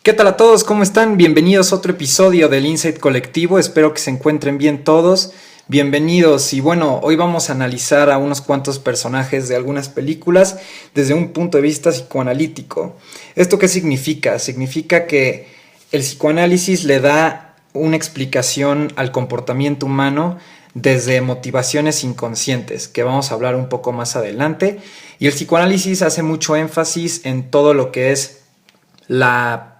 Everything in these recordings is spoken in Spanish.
¿Qué tal a todos? ¿Cómo están? Bienvenidos a otro episodio del Insight Colectivo. Espero que se encuentren bien todos. Bienvenidos. Y bueno, hoy vamos a analizar a unos cuantos personajes de algunas películas desde un punto de vista psicoanalítico. ¿Esto qué significa? Significa que el psicoanálisis le da una explicación al comportamiento humano desde motivaciones inconscientes, que vamos a hablar un poco más adelante. Y el psicoanálisis hace mucho énfasis en todo lo que es la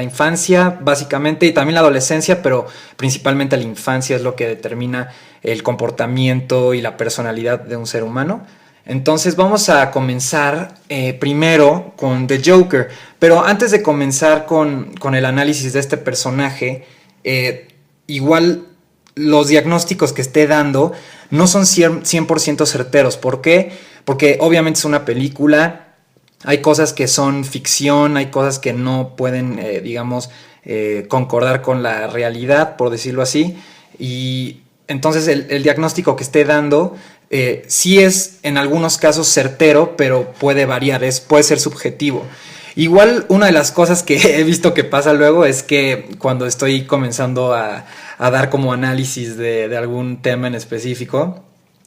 infancia básicamente y también la adolescencia, pero principalmente la infancia es lo que determina el comportamiento y la personalidad de un ser humano. Entonces vamos a comenzar primero con The Joker, pero antes de comenzar con el análisis de este personaje, igual los diagnósticos que esté dando no son 100% certeros. ¿Por qué? Porque obviamente es una película. Hay cosas que son ficción, hay cosas que no pueden, concordar con la realidad, por decirlo así. Y entonces el diagnóstico que esté dando sí es en algunos casos certero, pero puede variar, puede ser subjetivo. Igual una de las cosas que he visto que pasa luego es que cuando estoy comenzando a dar como análisis de algún tema en específico,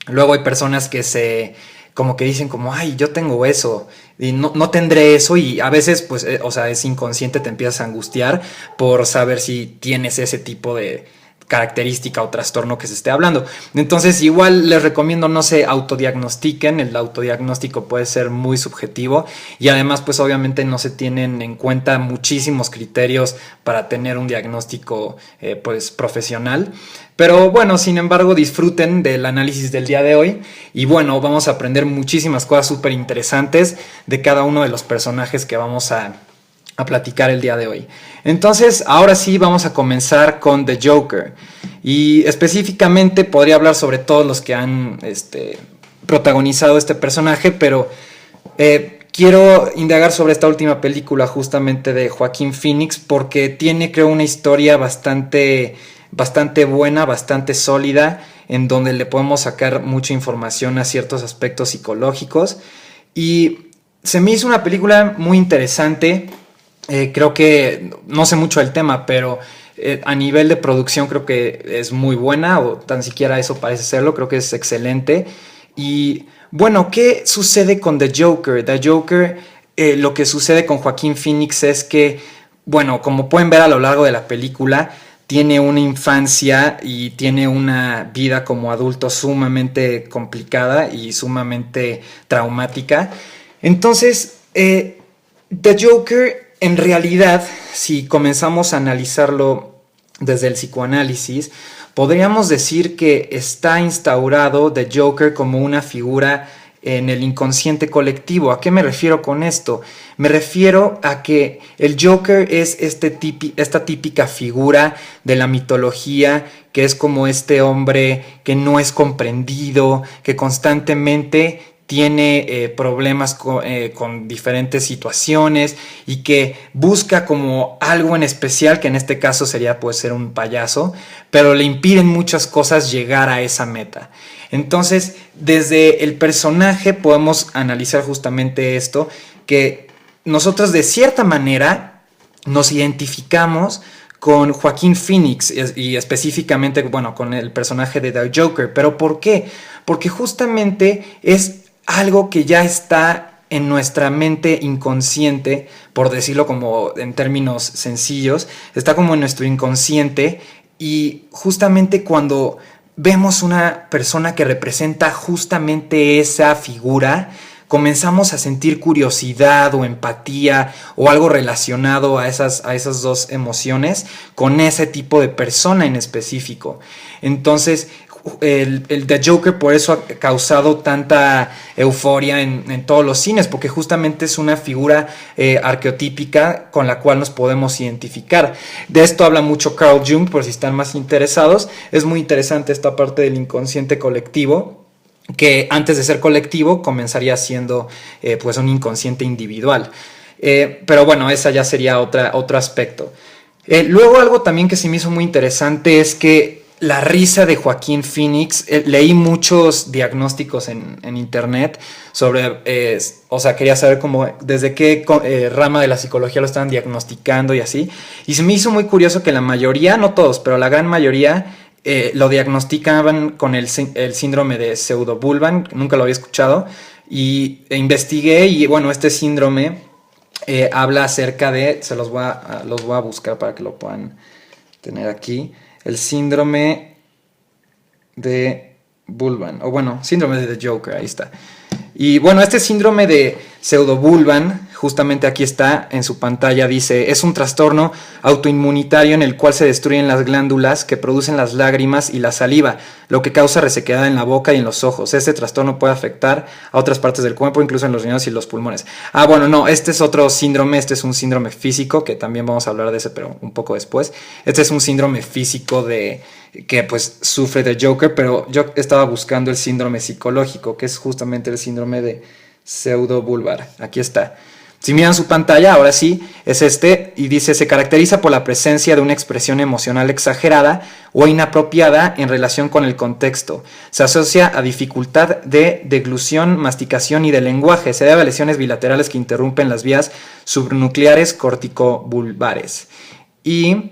luego hay personas que como que dicen como, ay, yo tengo eso y no tendré eso, y a veces pues, es inconsciente, te empiezas a angustiar por saber si tienes ese tipo de característica o trastorno que se esté hablando. Entonces igual les recomiendo no se autodiagnostiquen, el autodiagnóstico puede ser muy subjetivo y además pues obviamente no se tienen en cuenta muchísimos criterios para tener un diagnóstico pues profesional. Pero bueno, sin embargo, disfruten del análisis del día de hoy y bueno, vamos a aprender muchísimas cosas súper interesantes de cada uno de los personajes que vamos a platicar el día de hoy. Entonces, ahora sí vamos a comenzar con The Joker. Y específicamente podría hablar sobre todos los que han protagonizado este personaje, pero quiero indagar sobre esta última película justamente de Joaquín Phoenix porque tiene, creo, una historia bastante buena, bastante sólida, en donde le podemos sacar mucha información a ciertos aspectos psicológicos. Y se me hizo una película muy interesante. Creo que no sé mucho del tema, pero a nivel de producción creo que es muy buena, o tan siquiera eso parece serlo. Creo que es excelente. Y bueno, ¿qué sucede con The Joker? The Joker, lo que sucede con Joaquín Phoenix es que, bueno, como pueden ver a lo largo de la película, tiene una infancia y tiene una vida como adulto sumamente complicada y sumamente traumática. Entonces, The Joker, en realidad, si comenzamos a analizarlo desde el psicoanálisis, podríamos decir que está instaurado The Joker como una figura en el inconsciente colectivo. ¿A qué me refiero con esto? Me refiero a que el Joker es esta típica figura de la mitología, que es como este hombre que no es comprendido, que constantemente tiene problemas con diferentes situaciones y que busca como algo en especial, que en este caso sería pues ser un payaso, pero le impiden muchas cosas llegar a esa meta. Entonces, desde el personaje podemos analizar justamente esto, que nosotros de cierta manera nos identificamos con Joaquín Phoenix y específicamente, bueno, con el personaje de The Joker. ¿Pero por qué? Porque justamente es algo que ya está en nuestra mente inconsciente, por decirlo como en términos sencillos, está como en nuestro inconsciente, y justamente cuando vemos una persona que representa justamente esa figura, comenzamos a sentir curiosidad o empatía o algo relacionado a esas dos emociones con ese tipo de persona en específico. Entonces, el The Joker por eso ha causado tanta euforia en todos los cines, porque justamente es una figura arqueotípica con la cual nos podemos identificar. De esto habla mucho Carl Jung, por si están más interesados. Es muy interesante esta parte del inconsciente colectivo, que antes de ser colectivo comenzaría siendo pues un inconsciente individual. Pero bueno, esa ya sería otro aspecto. Luego algo también que se me hizo muy interesante es que la risa de Joaquín Phoenix. Leí muchos diagnósticos en internet sobre, o sea, quería saber cómo, desde qué rama de la psicología lo estaban diagnosticando y así. Y se me hizo muy curioso que la mayoría, no todos, pero la gran mayoría lo diagnosticaban con el síndrome de Pseudobulban. Nunca lo había escuchado. E investigué y bueno, este síndrome habla acerca de, los voy a buscar para que lo puedan tener aquí. El síndrome de Bulban, o bueno, síndrome de The Joker, ahí está. Y bueno, este síndrome de Pseudobulban, justamente aquí está en su pantalla, dice: es un trastorno autoinmunitario en el cual se destruyen las glándulas que producen las lágrimas y la saliva, lo que causa resequedad en la boca y en los ojos. Este trastorno puede afectar a otras partes del cuerpo, incluso en los riñones y los pulmones. Ah, bueno, no, este es otro síndrome, este es un síndrome físico, que también vamos a hablar de ese, pero un poco después. Este es un síndrome físico que pues sufre de Joker, pero yo estaba buscando el síndrome psicológico, que es justamente el síndrome de Pseudobulbar. Aquí está. Si miran su pantalla, ahora sí, es este, y dice: se caracteriza por la presencia de una expresión emocional exagerada o inapropiada en relación con el contexto. Se asocia a dificultad de deglución, masticación y de lenguaje. Se debe a lesiones bilaterales que interrumpen las vías subnucleares corticobulbares. Y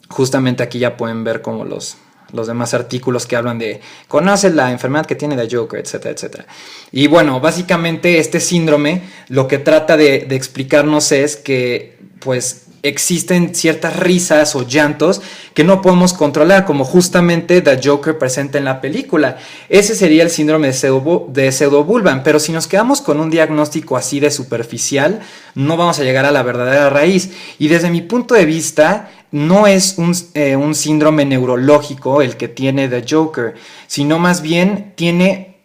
justamente aquí ya pueden ver como los demás artículos que hablan de conoce la enfermedad que tiene de Joker, etcétera, etcétera. Y bueno, básicamente este síndrome lo que trata de explicarnos es que pues existen ciertas risas o llantos que no podemos controlar, como justamente The Joker presenta en la película. Ese sería el síndrome de Pseudobulban, pero si nos quedamos con un diagnóstico así de superficial, no vamos a llegar a la verdadera raíz. Y desde mi punto de vista, no es un síndrome neurológico el que tiene The Joker, sino más bien tiene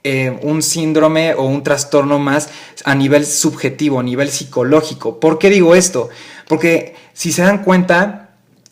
un síndrome o un trastorno más a nivel subjetivo, a nivel psicológico. ¿Por qué digo esto? Porque si se dan cuenta,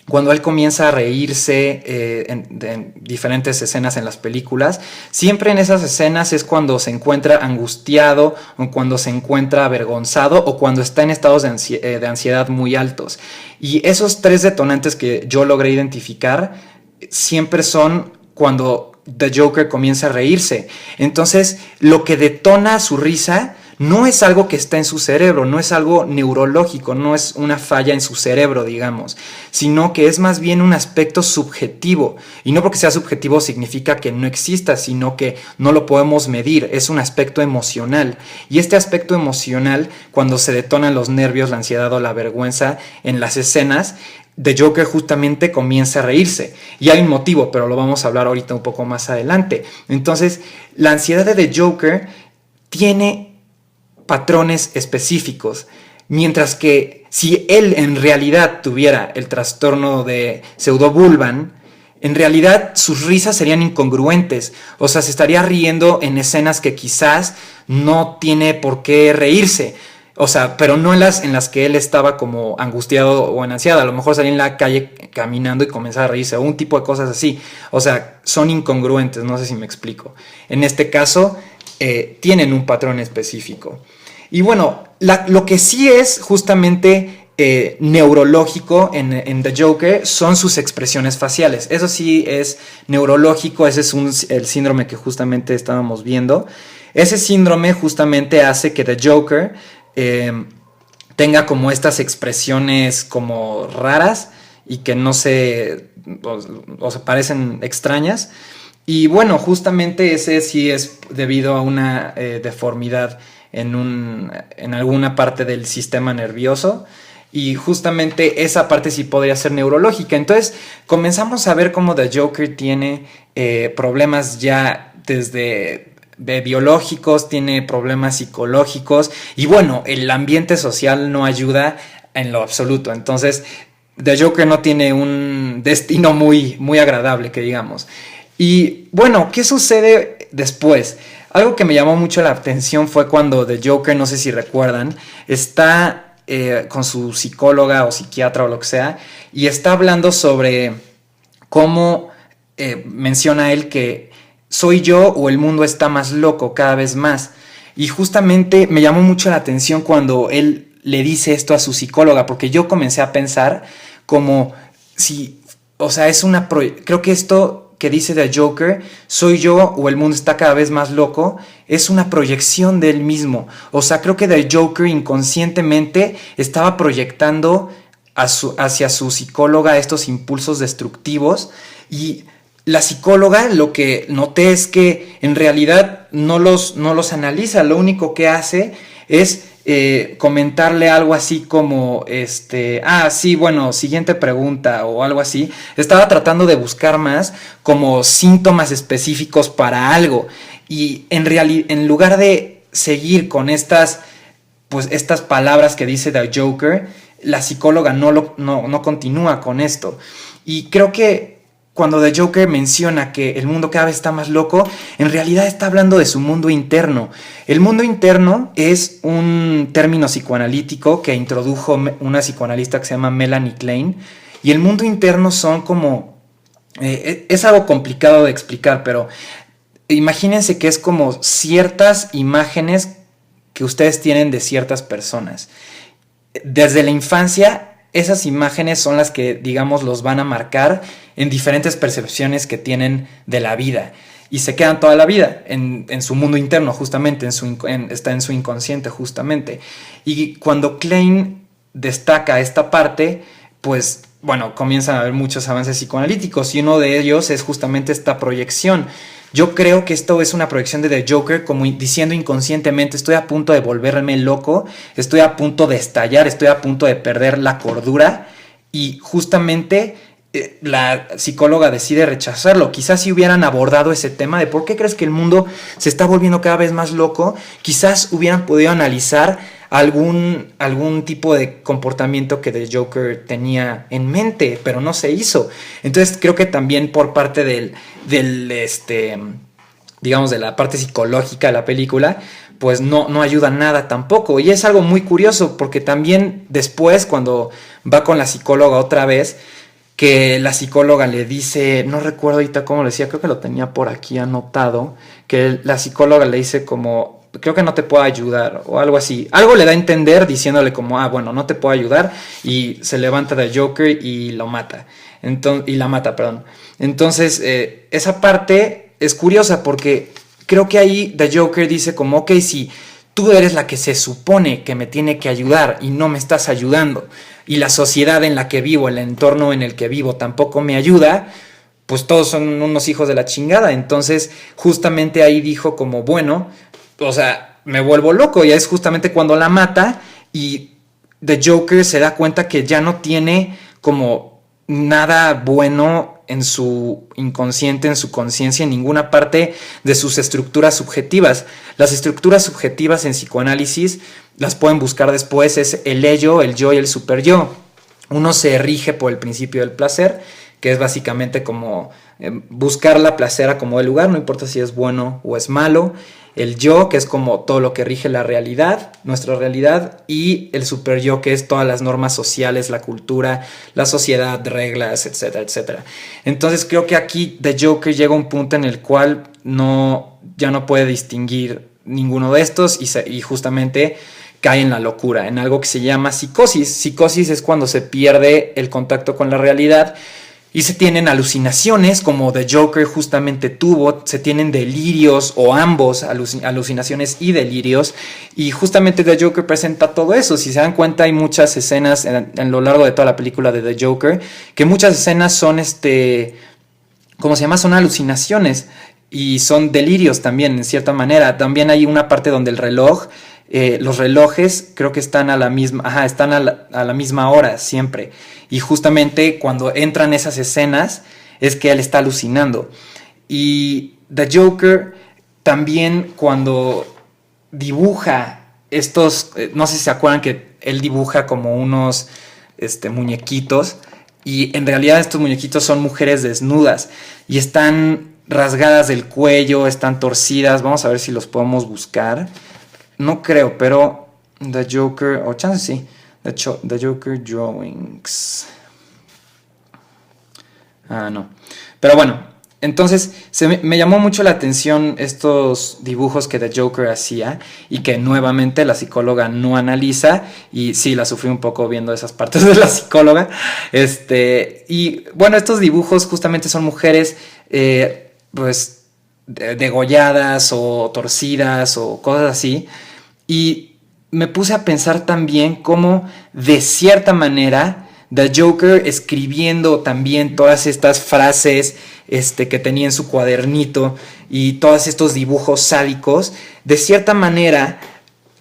cuando él comienza a reírse en diferentes escenas en las películas, siempre en esas escenas es cuando se encuentra angustiado, o cuando se encuentra avergonzado, o cuando está en estados de ansiedad muy altos. Y esos tres detonantes que yo logré identificar siempre son cuando The Joker comienza a reírse. Entonces, lo que detona su risa no es algo que está en su cerebro, no es algo neurológico, no es una falla en su cerebro, digamos, sino que es más bien un aspecto subjetivo. Y no porque sea subjetivo significa que no exista, sino que no lo podemos medir, es un aspecto emocional. Y este aspecto emocional, cuando se detonan los nervios, la ansiedad o la vergüenza en las escenas, The Joker justamente comienza a reírse. Y hay un motivo, pero lo vamos a hablar ahorita un poco más adelante. Entonces, la ansiedad de The Joker tiene patrones específicos, mientras que si él en realidad tuviera el trastorno de Pseudobulban, en realidad sus risas serían incongruentes, o sea, se estaría riendo en escenas que quizás no tiene por qué reírse, o sea, pero no en las que él estaba como angustiado o en ansiedad. A lo mejor salía en la calle caminando y comenzaba a reírse, o un tipo de cosas así. O sea, son incongruentes, no sé si me explico. En este caso, tienen un patrón específico. Y bueno, lo que sí es justamente neurológico en The Joker son sus expresiones faciales. Eso sí es neurológico, ese es el síndrome que justamente estábamos viendo. Ese síndrome justamente hace que The Joker tenga como estas expresiones como raras y que no se parecen extrañas. Y bueno, justamente ese sí es debido a una deformidad en alguna parte del sistema nervioso, y justamente esa parte sí podría ser neurológica. Entonces comenzamos a ver cómo The Joker tiene problemas ya desde biológicos, tiene problemas psicológicos, y bueno, el ambiente social no ayuda en lo absoluto. Entonces The Joker no tiene un destino muy, muy agradable, que digamos. Y bueno, ¿qué sucede después? Algo que me llamó mucho la atención fue cuando The Joker, no sé si recuerdan, está con su psicóloga o psiquiatra o lo que sea, y está hablando sobre cómo menciona él que soy yo o el mundo está más loco cada vez más. Y justamente me llamó mucho la atención cuando él le dice esto a su psicóloga, porque yo comencé a pensar como si, o sea, creo que esto que dice The Joker, soy yo o el mundo está cada vez más loco, es una proyección de él mismo. O sea, creo que The Joker inconscientemente estaba proyectando hacia su psicóloga estos impulsos destructivos, y la psicóloga, lo que noté es que en realidad no los analiza, lo único que hace es comentarle algo así como, sí, bueno, siguiente pregunta o algo así. Estaba tratando de buscar más como síntomas específicos para algo, y en lugar de seguir con estas palabras que dice The Joker, la psicóloga no continúa con esto. Y creo que cuando The Joker menciona que el mundo cada vez está más loco, en realidad está hablando de su mundo interno. El mundo interno es un término psicoanalítico que introdujo una psicoanalista que se llama Melanie Klein, y el mundo interno son como... es algo complicado de explicar, pero imagínense que es como ciertas imágenes que ustedes tienen de ciertas personas. Desde la infancia, esas imágenes son las que, digamos, los van a marcar en diferentes percepciones que tienen de la vida, y se quedan toda la vida en su mundo interno, justamente, está en su inconsciente, justamente. Y cuando Klein destaca esta parte, pues, bueno, comienzan a haber muchos avances psicoanalíticos, y uno de ellos es justamente esta proyección. Yo creo que esto es una proyección de The Joker, como diciendo inconscientemente, estoy a punto de volverme loco, estoy a punto de estallar, estoy a punto de perder la cordura, y justamente la psicóloga decide rechazarlo. Quizás si hubieran abordado ese tema de por qué crees que el mundo se está volviendo cada vez más loco, quizás hubieran podido analizar algún tipo de comportamiento que The Joker tenía en mente, pero no se hizo. Entonces creo que también por parte digamos, de la parte psicológica de la película, pues no ayuda nada tampoco. Y es algo muy curioso, porque también después, cuando va con la psicóloga otra vez, que la psicóloga le dice, no recuerdo ahorita cómo le decía, creo que lo tenía por aquí anotado, que la psicóloga le dice como, creo que no te puedo ayudar, o algo así. Algo le da a entender diciéndole como, bueno, no te puedo ayudar, y se levanta The Joker y lo mata. Y la mata, perdón. Entonces, esa parte es curiosa, porque creo que ahí The Joker dice como, ok, si tú eres la que se supone que me tiene que ayudar y no me estás ayudando, y la sociedad en la que vivo, el entorno en el que vivo tampoco me ayuda, pues todos son unos hijos de la chingada. Entonces justamente ahí dijo como, bueno, o sea, me vuelvo loco. Y es justamente cuando la mata, y The Joker se da cuenta que ya no tiene como nada bueno en su inconsciente, en su conciencia, en ninguna parte de sus estructuras subjetivas. Las estructuras subjetivas en psicoanálisis las pueden buscar después, es el ello, el yo y el superyo. Uno se rige por el principio del placer, que es básicamente como buscar la placera como del lugar, no importa si es bueno o es malo. El yo, que es como todo lo que rige la realidad, nuestra realidad, y el superyo, que es todas las normas sociales, la cultura, la sociedad, reglas, etcétera, etcétera. Entonces creo que aquí The Joker llega a un punto en el cual ya no puede distinguir ninguno de estos, y justamente cae en la locura, en algo que se llama psicosis. Psicosis es cuando se pierde el contacto con la realidad y se tienen alucinaciones, como The Joker justamente tuvo, se tienen delirios, o ambos, alucinaciones y delirios, y justamente The Joker presenta todo eso. Si se dan cuenta, hay muchas escenas en lo largo de toda la película de The Joker, que muchas escenas son, ¿cómo se llama? Son alucinaciones, y son delirios también, en cierta manera. También hay una parte donde el reloj, los relojes creo que están a la misma hora siempre, y justamente cuando entran esas escenas es que él está alucinando. Y The Joker también, cuando dibuja estos, no sé si se acuerdan que él dibuja como unos muñequitos, y en realidad estos muñequitos son mujeres desnudas y están rasgadas del cuello, están torcidas. Vamos a ver si los podemos buscar. No creo, pero The Joker, o chance sí, The Joker Drawings. No. Pero bueno, entonces me llamó mucho la atención estos dibujos que The Joker hacía y que nuevamente la psicóloga no analiza, y sí, la sufrí un poco viendo esas partes de la psicóloga. Y bueno, estos dibujos justamente son mujeres pues degolladas o torcidas o cosas así, y me puse a pensar también cómo de cierta manera The Joker, escribiendo también todas estas frases que tenía en su cuadernito y todos estos dibujos sádicos, de cierta manera,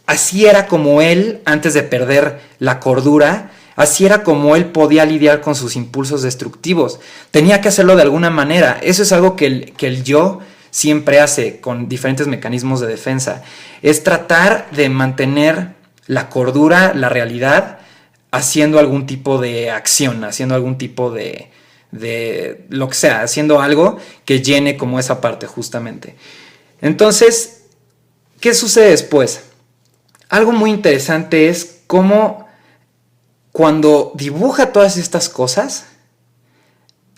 así era como él, antes de perder la cordura, así era como él podía lidiar con sus impulsos destructivos. Tenía que hacerlo de alguna manera. Eso es algo que el yo siempre hace con diferentes mecanismos de defensa. Es tratar de mantener la cordura, la realidad, haciendo algún tipo de acción, haciendo algún tipo de lo que sea, haciendo algo que llene como esa parte justamente. Entonces, ¿qué sucede después? Algo muy interesante es cómo cuando dibuja todas estas cosas,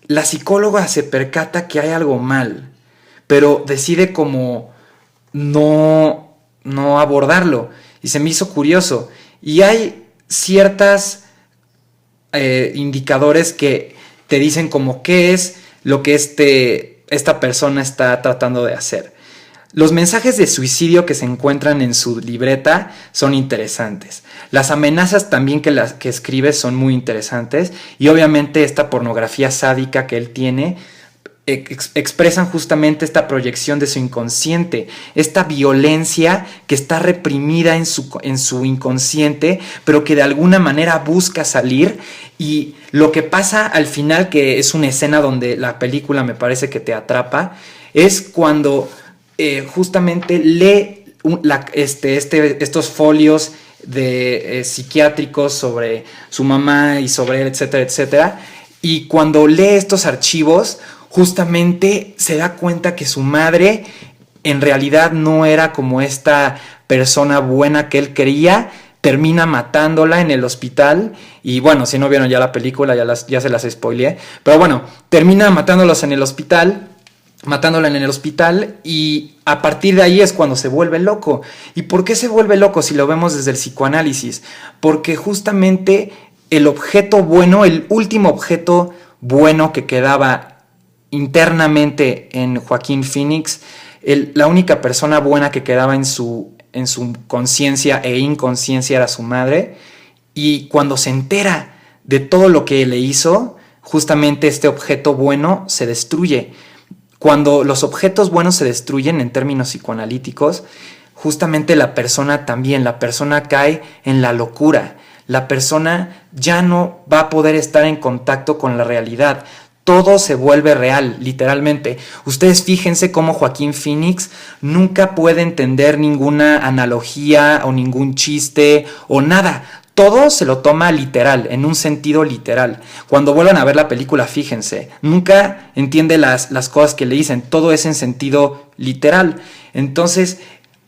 la psicóloga se percata que hay algo mal, pero decide como no abordarlo, y se me hizo curioso. Y hay ciertas indicadores que te dicen como qué es lo que esta persona está tratando de hacer. Los mensajes de suicidio que se encuentran en su libreta son interesantes. Las amenazas también que escribe son muy interesantes. Y obviamente esta pornografía sádica que él tiene expresan justamente esta proyección de su inconsciente, esta violencia que está reprimida en su inconsciente, pero que de alguna manera busca salir. Y lo que pasa al final, que es una escena donde la película me parece que te atrapa, es cuando justamente lee estos folios psiquiátricos sobre su mamá y sobre él, etcétera, etcétera. Y cuando lee estos archivos, justamente se da cuenta que su madre en realidad no era como esta persona buena que él creía. Termina matándola en el hospital. Y bueno, si no vieron ya la película, ya se las spoileé. Pero bueno, termina matándola en el hospital. Y a partir de ahí es cuando se vuelve loco. ¿Y por qué se vuelve loco si lo vemos desde el psicoanálisis? Porque justamente el objeto bueno, el último objeto bueno que quedaba internamente en Joaquín Phoenix, la única persona buena que quedaba en su conciencia e inconsciencia era su madre. Y cuando se entera de todo lo que le hizo, justamente este objeto bueno se destruye. Cuando los objetos buenos se destruyen en términos psicoanalíticos, justamente la persona cae en la locura. La persona ya no va a poder estar en contacto con la realidad. Todo se vuelve real, literalmente. Ustedes fíjense cómo Joaquín Phoenix nunca puede entender ninguna analogía o ningún chiste o nada. Todo se lo toma literal, en un sentido literal. Cuando vuelvan a ver la película, fíjense, nunca entiende las cosas que le dicen. Todo es en sentido literal. Entonces,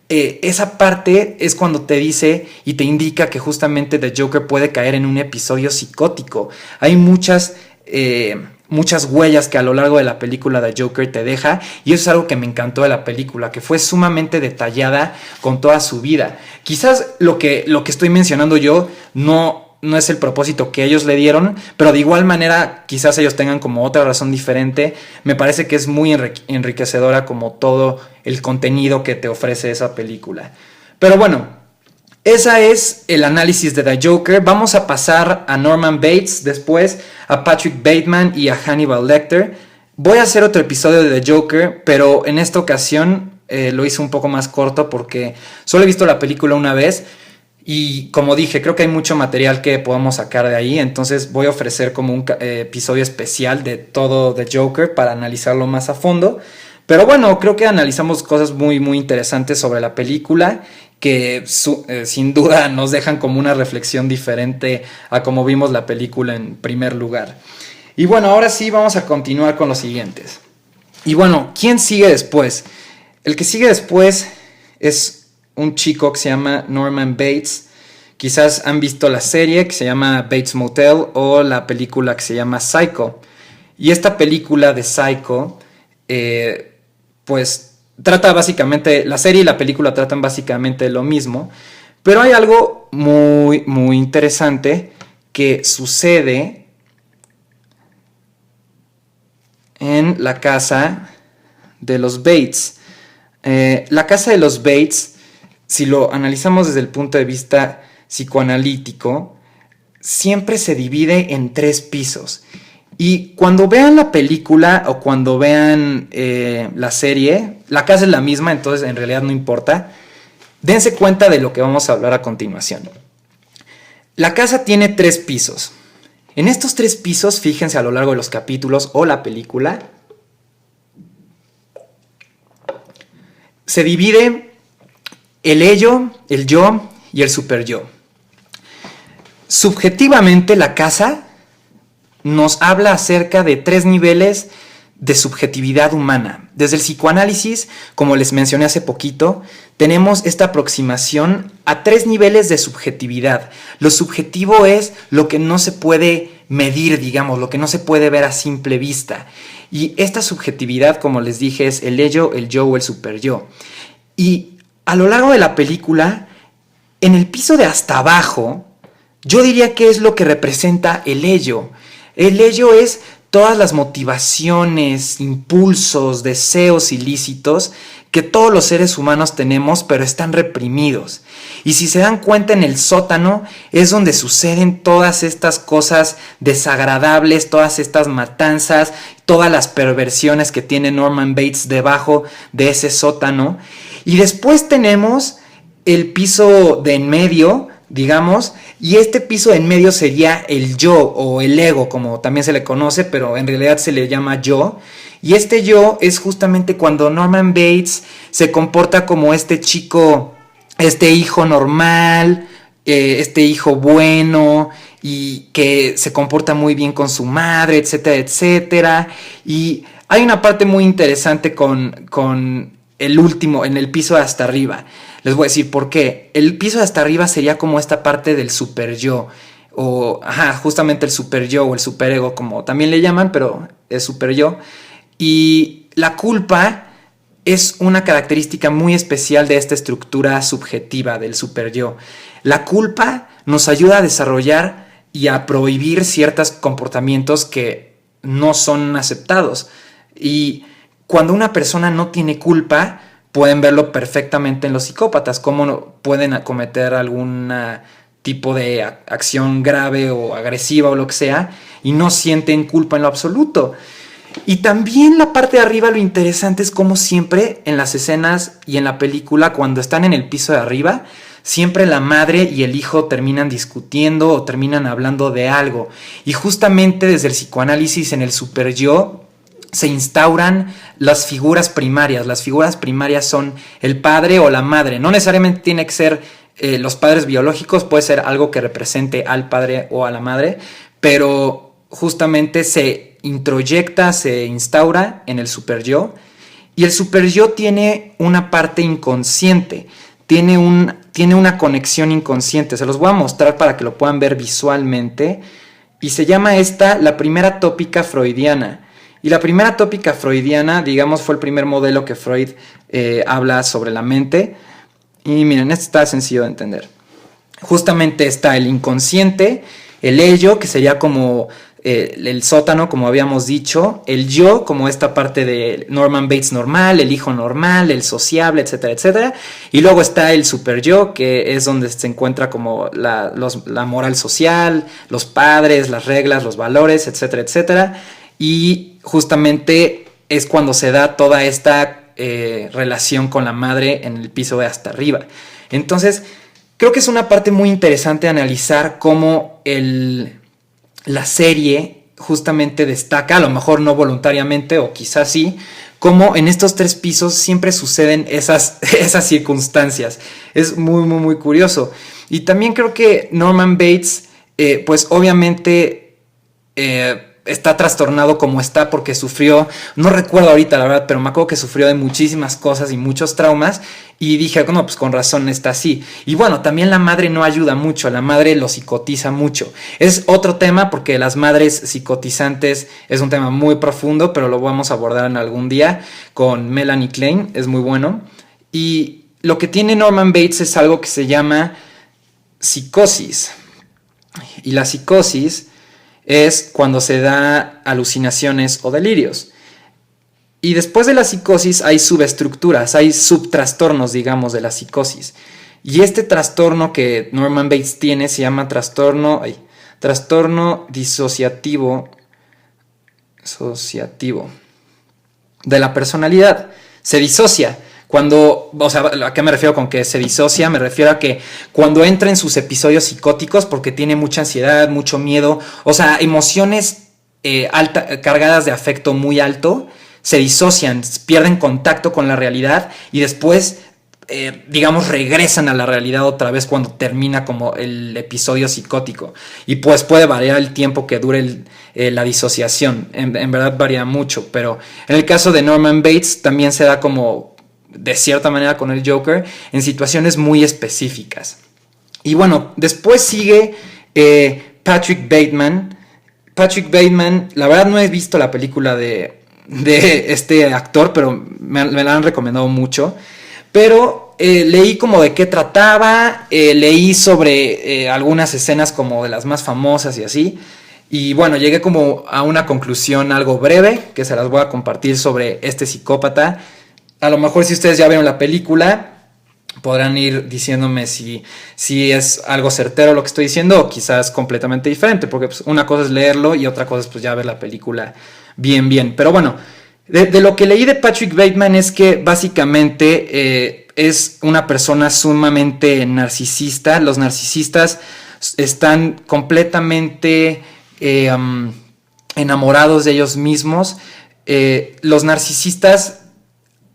esa parte es cuando te dice y te indica que justamente The Joker puede caer en un episodio psicótico. Hay muchas huellas que a lo largo de la película The Joker te deja, y eso es algo que me encantó de la película, que fue sumamente detallada con toda su vida. Quizás lo que estoy mencionando yo no es el propósito que ellos le dieron, pero de igual manera quizás ellos tengan como otra razón diferente. Me parece que es muy enriquecedora como todo el contenido que te ofrece esa película. Pero bueno, ese es el análisis de The Joker. Vamos a pasar a Norman Bates, después a Patrick Bateman y a Hannibal Lecter. Voy a hacer otro episodio de The Joker, pero en esta ocasión lo hice un poco más corto porque solo he visto la película una vez. Y como dije, creo que hay mucho material que podamos sacar de ahí. Entonces voy a ofrecer como un episodio especial de todo The Joker para analizarlo más a fondo. Pero bueno, creo que analizamos cosas muy, muy interesantes sobre la película, que sin duda nos dejan como una reflexión diferente a como vimos la película en primer lugar. Y bueno, ahora sí vamos a continuar con los siguientes. Y bueno, ¿quién sigue después? El que sigue después es un chico que se llama Norman Bates. Quizás han visto la serie que se llama Bates Motel o la película que se llama Psycho. Y esta película de Psycho pues trata básicamente, la serie y la película tratan básicamente lo mismo, pero hay algo muy, muy interesante que sucede en la casa de los Bates. La casa de los Bates, si lo analizamos desde el punto de vista psicoanalítico, siempre se divide en 3 pisos. Y cuando vean la película o cuando vean la serie, la casa es la misma, entonces en realidad no importa. Dense cuenta de lo que vamos a hablar a continuación. La casa tiene 3 pisos. En estos 3 pisos, fíjense a lo largo de los capítulos o la película, se divide el ello, el yo y el superyo. Subjetivamente, la casa nos habla acerca de 3 niveles de subjetividad humana. Desde el psicoanálisis, como les mencioné hace poquito, tenemos esta aproximación a 3 niveles de subjetividad. Lo subjetivo es lo que no se puede medir, digamos, lo que no se puede ver a simple vista. Y esta subjetividad, como les dije, es el ello, el yo o el superyo. Y a lo largo de la película, en el piso de hasta abajo, yo diría que es lo que representa el ello. El ello es todas las motivaciones, impulsos, deseos ilícitos que todos los seres humanos tenemos, pero están reprimidos. Y si se dan cuenta, en el sótano es donde suceden todas estas cosas desagradables, todas estas matanzas, todas las perversiones que tiene Norman Bates debajo de ese sótano. Y después tenemos el piso de en medio, digamos, y este piso en medio sería el yo o el ego, como también se le conoce, pero en realidad se le llama yo. Y este yo es justamente cuando Norman Bates se comporta como este chico, este hijo normal, este hijo bueno y que se comporta muy bien con su madre, etcétera, etcétera. Y hay una parte muy interesante con el último, en el piso de hasta arriba. Les voy a decir por qué. El piso de hasta arriba sería como esta parte del super yo. O, justamente el super yo o el superego, como también le llaman, pero es super yo. Y la culpa es una característica muy especial de esta estructura subjetiva del super yo. La culpa nos ayuda a desarrollar y a prohibir ciertos comportamientos que no son aceptados. Y cuando una persona no tiene culpa, pueden verlo perfectamente en los psicópatas, cómo pueden cometer algún tipo de acción grave o agresiva o lo que sea, y no sienten culpa en lo absoluto. Y también la parte de arriba, lo interesante es cómo siempre en las escenas y en la película, cuando están en el piso de arriba, siempre la madre y el hijo terminan discutiendo o terminan hablando de algo. Y justamente desde el psicoanálisis, en el superyo, se instauran las figuras primarias. Las figuras primarias son el padre o la madre. No necesariamente tiene que ser los padres biológicos, puede ser algo que represente al padre o a la madre, pero justamente se introyecta, se instaura en el superyo. Y el superyo tiene una parte inconsciente, tiene una conexión inconsciente. Se los voy a mostrar para que lo puedan ver visualmente. Y se llama esta la primera tópica freudiana. Y la primera tópica freudiana, digamos, fue el primer modelo que Freud habla sobre la mente. Y miren, esto está sencillo de entender. Justamente está el inconsciente, el ello, que sería como el sótano, como habíamos dicho, el yo, como esta parte de Norman Bates normal, el hijo normal, el sociable, etcétera, etcétera. Y luego está el superyo, que es donde se encuentra como la moral social, los padres, las reglas, los valores, etcétera, etcétera. Y justamente es cuando se da toda esta relación con la madre en el piso de hasta arriba. Entonces, creo que es una parte muy interesante analizar cómo la serie justamente destaca, a lo mejor no voluntariamente o quizás sí, cómo en estos 3 pisos siempre suceden esas circunstancias. Es muy, muy, muy curioso. Y también creo que Norman Bates, pues obviamente está trastornado como está porque sufrió, no recuerdo ahorita la verdad, pero me acuerdo que sufrió de muchísimas cosas y muchos traumas y dije, no, pues con razón está así. Y bueno, también la madre no ayuda mucho, la madre lo psicotiza mucho. Es otro tema porque las madres psicotizantes es un tema muy profundo, pero lo vamos a abordar en algún día con Melanie Klein, es muy bueno. Y lo que tiene Norman Bates es algo que se llama psicosis. Y la psicosis es cuando se da alucinaciones o delirios. Y después de la psicosis hay subestructuras, hay subtrastornos, digamos, de la psicosis. Y este trastorno que Norman Bates tiene se llama trastorno disociativo de la personalidad. Se disocia. Cuando, o sea, ¿a qué me refiero con que se disocia? Me refiero a que cuando entra en sus episodios psicóticos porque tiene mucha ansiedad, mucho miedo, o sea, emociones cargadas de afecto muy alto, se disocian, pierden contacto con la realidad y después, digamos, regresan a la realidad otra vez cuando termina como el episodio psicótico. Y pues puede variar el tiempo que dure la disociación, en verdad varía mucho, pero en el caso de Norman Bates también se da como de cierta manera con el Joker en situaciones muy específicas. Y bueno, después sigue Patrick Bateman. Patrick Bateman, la verdad no he visto la película de este actor, pero me la han recomendado mucho. Pero leí como de qué trataba, leí sobre algunas escenas como de las más famosas y así. Y bueno, llegué como a una conclusión algo breve, que se las voy a compartir sobre este psicópata. A lo mejor si ustedes ya vieron la película, podrán ir diciéndome si es algo certero lo que estoy diciendo o quizás completamente diferente, porque pues, una cosa es leerlo y otra cosa es pues, ya ver la película bien. Pero bueno, de lo que leí de Patrick Bateman es que básicamente es una persona sumamente narcisista. Los narcisistas están completamente enamorados de ellos mismos. Los narcisistas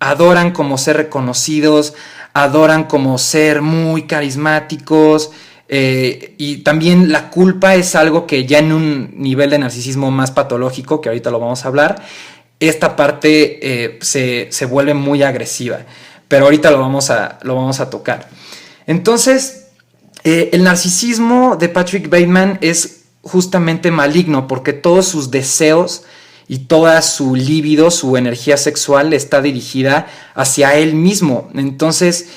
adoran como ser reconocidos, adoran como ser muy carismáticos, y también la culpa es algo que ya en un nivel de narcisismo más patológico, que ahorita lo vamos a hablar, esta parte se vuelve muy agresiva, pero ahorita lo vamos a tocar. Entonces, el narcisismo de Patrick Bateman es justamente maligno porque todos sus deseos y toda su libido, su energía sexual está dirigida hacia él mismo. Entonces,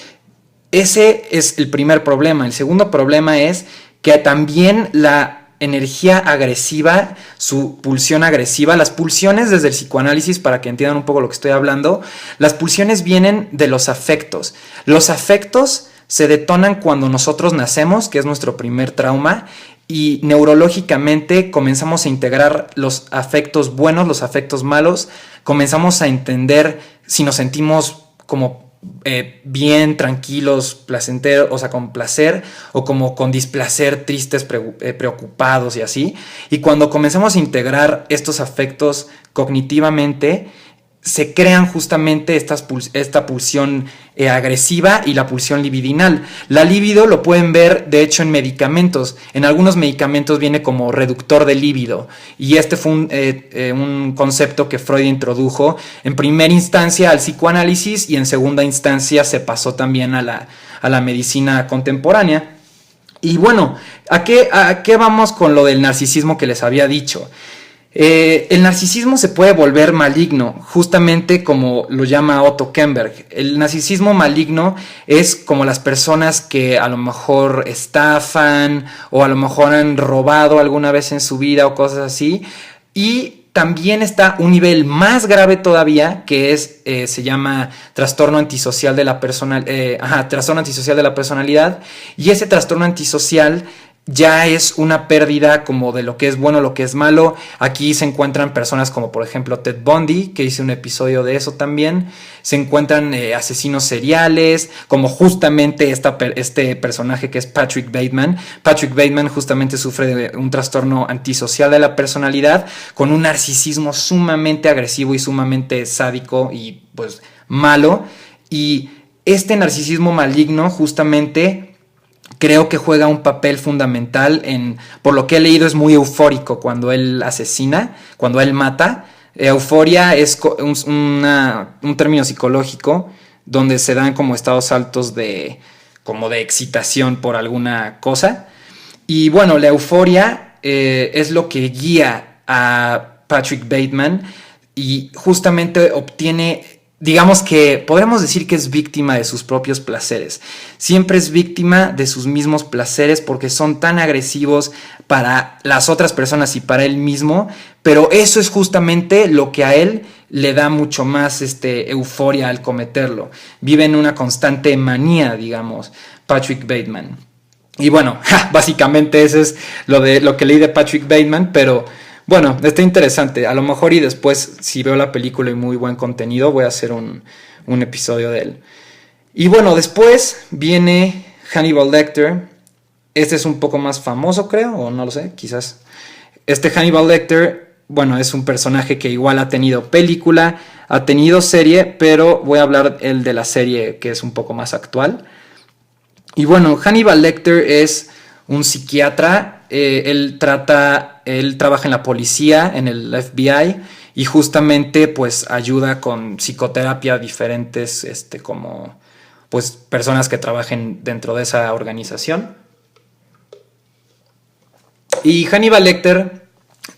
ese es el primer problema. El segundo problema es que también la energía agresiva, su pulsión agresiva, las pulsiones desde el psicoanálisis, para que entiendan un poco lo que estoy hablando, las pulsiones vienen de los afectos. Los afectos se detonan cuando nosotros nacemos, que es nuestro primer trauma, y neurológicamente comenzamos a integrar los afectos buenos, los afectos malos, comenzamos a entender si nos sentimos como bien, tranquilos, placenteros, o sea, con placer, o como con displacer, tristes, preocupados y así. Y cuando comenzamos a integrar estos afectos cognitivamente, se crean justamente esta pulsión agresiva y la pulsión libidinal. La libido lo pueden ver, de hecho, en medicamentos. En algunos medicamentos viene como reductor de libido. Y este fue un concepto que Freud introdujo en primera instancia al psicoanálisis y en segunda instancia se pasó también a la medicina contemporánea. Y bueno, ¿a qué vamos con lo del narcisismo que les había dicho? El narcisismo se puede volver maligno, justamente como lo llama Otto Kemberg. El narcisismo maligno es como las personas que a lo mejor estafan o a lo mejor han robado alguna vez en su vida o cosas así. Y también está un nivel más grave todavía, que es se llama trastorno antisocial de la trastorno antisocial de la personalidad. Y ese trastorno antisocial ya es una pérdida como de lo que es bueno, lo que es malo. Aquí se encuentran personas como por ejemplo Ted Bundy, que hice un episodio de eso también. Se encuentran asesinos seriales, como justamente este personaje que es Patrick Bateman. Patrick Bateman justamente sufre de un trastorno antisocial de la personalidad, con un narcisismo sumamente agresivo y sumamente sádico y pues malo. Y este narcisismo maligno justamente creo que juega un papel fundamental por lo que he leído, es muy eufórico cuando él asesina, cuando él mata. Euforia es un término psicológico donde se dan como estados altos como de excitación por alguna cosa. Y bueno, la euforia es lo que guía a Patrick Bateman y justamente obtiene, digamos que podemos decir que es víctima de sus propios placeres. Siempre es víctima de sus mismos placeres porque son tan agresivos para las otras personas y para él mismo, pero eso es justamente lo que a él le da mucho más euforia al cometerlo. Vive en una constante manía, digamos, Patrick Bateman. Y bueno, básicamente eso es lo que leí de Patrick Bateman, pero bueno, está interesante. A lo mejor y después, si veo la película y muy buen contenido, voy a hacer un episodio de él. Y bueno, después viene Hannibal Lecter. Este es un poco más famoso, creo, o no lo sé, quizás. Hannibal Lecter, bueno, es un personaje que igual ha tenido película, ha tenido serie, pero voy a hablar el de la serie que es un poco más actual. Y bueno, Hannibal Lecter es un psiquiatra. Él trabaja en la policía, en el FBI, y justamente pues ayuda con psicoterapia a diferentes como pues personas que trabajen dentro de esa organización. Y Hannibal Lecter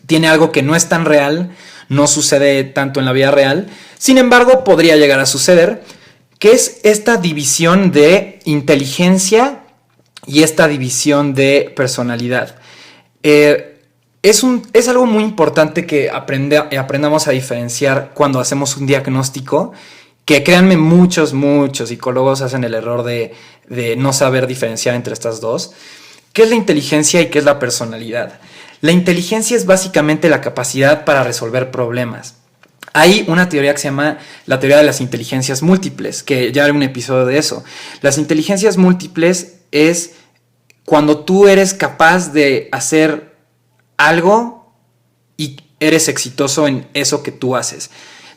tiene algo que no es tan real, no sucede tanto en la vida real, sin embargo podría llegar a suceder, que es esta división de inteligencia y esta división de personalidad. Es algo muy importante que aprendamos a diferenciar cuando hacemos un diagnóstico, que créanme, muchos psicólogos hacen el error de no saber diferenciar entre estas dos. ¿Qué es la inteligencia y qué es la personalidad? La inteligencia es básicamente la capacidad para resolver problemas. Hay una teoría que se llama la teoría de las inteligencias múltiples, que ya haré un episodio de eso. Las inteligencias múltiples es cuando tú eres capaz de hacer algo y eres exitoso en eso que tú haces.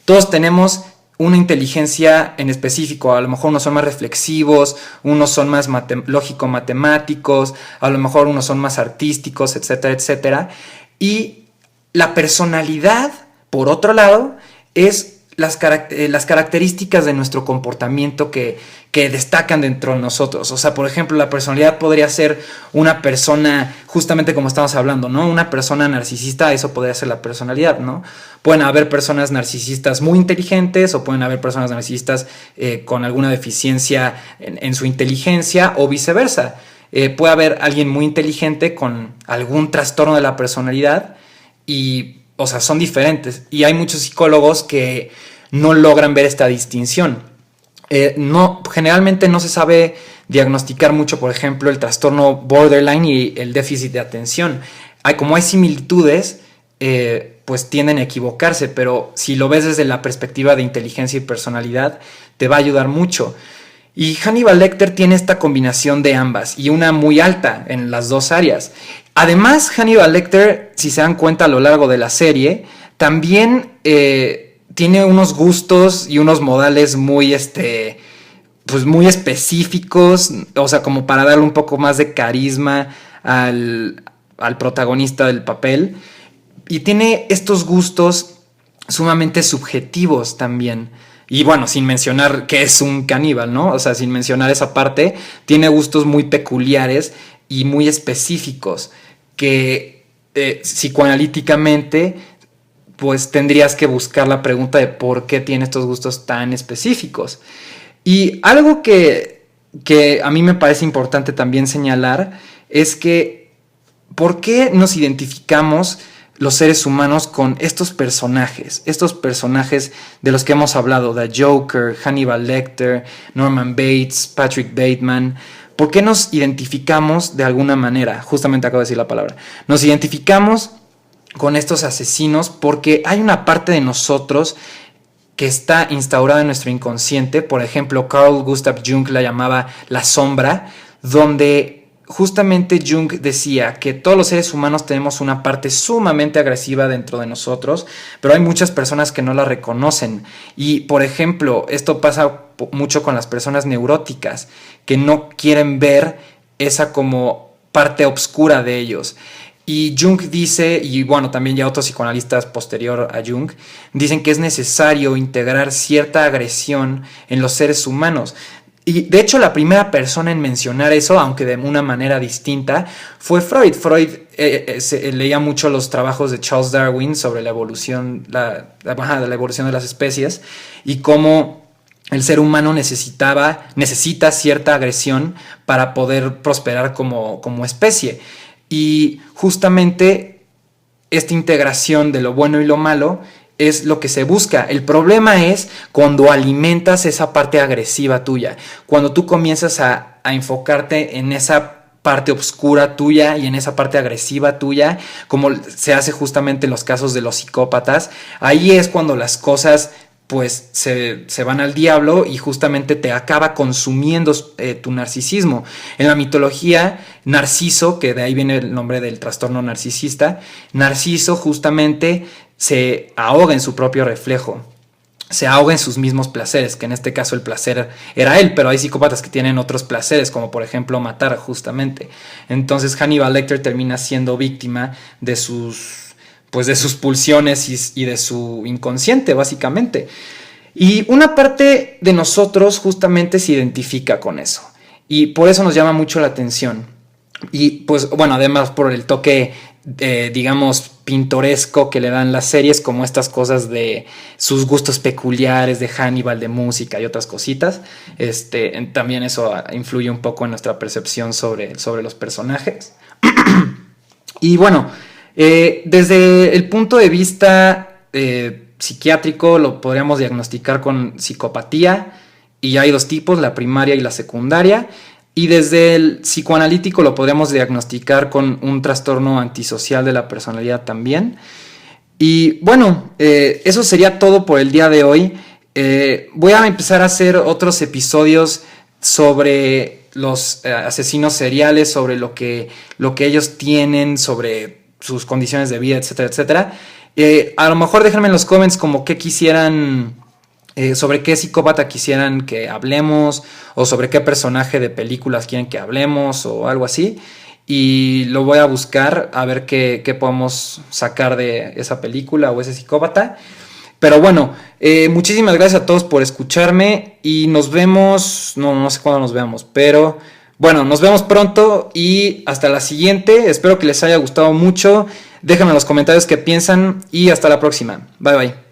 Todos tenemos una inteligencia en específico, a lo mejor unos son más reflexivos, unos son más lógico-matemáticos, a lo mejor unos son más artísticos, etcétera, etcétera. Y la personalidad, por otro lado, es las características de nuestro comportamiento que destacan dentro de nosotros. O sea, por ejemplo, la personalidad podría ser una persona, justamente como estamos hablando, ¿no? Una persona narcisista, eso podría ser la personalidad, ¿no? Pueden haber personas narcisistas muy inteligentes o pueden haber personas narcisistas con alguna deficiencia en su inteligencia o viceversa. Puede haber alguien muy inteligente con algún trastorno de la personalidad y, o sea, son diferentes. Y hay muchos psicólogos que no logran ver esta distinción. Generalmente no se sabe diagnosticar mucho, por ejemplo, el trastorno borderline y el déficit de atención. Como hay similitudes, pues tienden a equivocarse, pero si lo ves desde la perspectiva de inteligencia y personalidad, te va a ayudar mucho. Y Hannibal Lecter tiene esta combinación de ambas, y una muy alta en las dos áreas. Además, Hannibal Lecter, si se dan cuenta a lo largo de la serie, también tiene unos gustos y unos modales muy, pues muy específicos, o sea, como para darle un poco más de carisma al protagonista del papel. Y tiene estos gustos sumamente subjetivos también. Y bueno, sin mencionar que es un caníbal, ¿no? O sea, sin mencionar esa parte, tiene gustos muy peculiares y muy específicos que psicoanalíticamente pues tendrías que buscar la pregunta de por qué tiene estos gustos tan específicos. Y algo que a mí me parece importante también señalar es que ¿por qué nos identificamos los seres humanos con estos personajes de los que hemos hablado, The Joker, Hannibal Lecter, Norman Bates, Patrick Bateman? ¿Por qué nos identificamos de alguna manera? Justamente acabo de decir la palabra. Nos identificamos con estos asesinos porque hay una parte de nosotros que está instaurada en nuestro inconsciente. Por ejemplo, Carl Gustav Jung la llamaba la sombra, donde justamente Jung decía que todos los seres humanos tenemos una parte sumamente agresiva dentro de nosotros, pero hay muchas personas que no la reconocen. Y, por ejemplo, esto pasa mucho con las personas neuróticas, que no quieren ver esa como parte oscura de ellos. Y Jung dice, y bueno, también ya otros psicoanalistas posterior a Jung, dicen que es necesario integrar cierta agresión en los seres humanos. Y de hecho la primera persona en mencionar eso, aunque de una manera distinta, fue Freud. Freud leía mucho los trabajos de Charles Darwin sobre la evolución, la evolución de las especies y cómo el ser humano necesita cierta agresión para poder prosperar como especie. Y justamente esta integración de lo bueno y lo malo es lo que se busca. El problema es cuando alimentas esa parte agresiva tuya, cuando tú comienzas a enfocarte en esa parte oscura tuya y en esa parte agresiva tuya, como se hace justamente en los casos de los psicópatas. Ahí es cuando las cosas pues se van al diablo y justamente te acaba consumiendo tu narcisismo. En la mitología, Narciso, que de ahí viene el nombre del trastorno narcisista, Narciso justamente se ahoga en su propio reflejo, se ahoga en sus mismos placeres, que en este caso el placer era él, pero hay psicópatas que tienen otros placeres, como por ejemplo matar justamente. Entonces Hannibal Lecter termina siendo víctima de sus pulsiones y de su inconsciente, básicamente. Y una parte de nosotros justamente se identifica con eso. Y por eso nos llama mucho la atención. Y pues bueno, además por el toque, digamos, pintoresco que le dan las series, como estas cosas de sus gustos peculiares de Hannibal, de música y otras cositas. También eso influye un poco en nuestra percepción sobre los personajes. Y bueno, desde el punto de vista psiquiátrico lo podríamos diagnosticar con psicopatía, y hay dos tipos, la primaria y la secundaria, y desde el psicoanalítico lo podríamos diagnosticar con un trastorno antisocial de la personalidad también. Y bueno, eso sería todo por el día de hoy. Voy a empezar a hacer otros episodios sobre los asesinos seriales, sobre lo que ellos tienen, sobre sus condiciones de vida, etcétera, etcétera. A lo mejor déjenme en los comments como qué quisieran, sobre qué psicópata quisieran que hablemos, o sobre qué personaje de películas quieren que hablemos, o algo así. Y lo voy a buscar a ver qué podemos sacar de esa película o ese psicópata. Pero bueno, muchísimas gracias a todos por escucharme y nos vemos, no sé cuándo nos veamos, pero bueno, nos vemos pronto y hasta la siguiente. Espero que les haya gustado mucho. Déjenme en los comentarios qué piensan y hasta la próxima. Bye bye.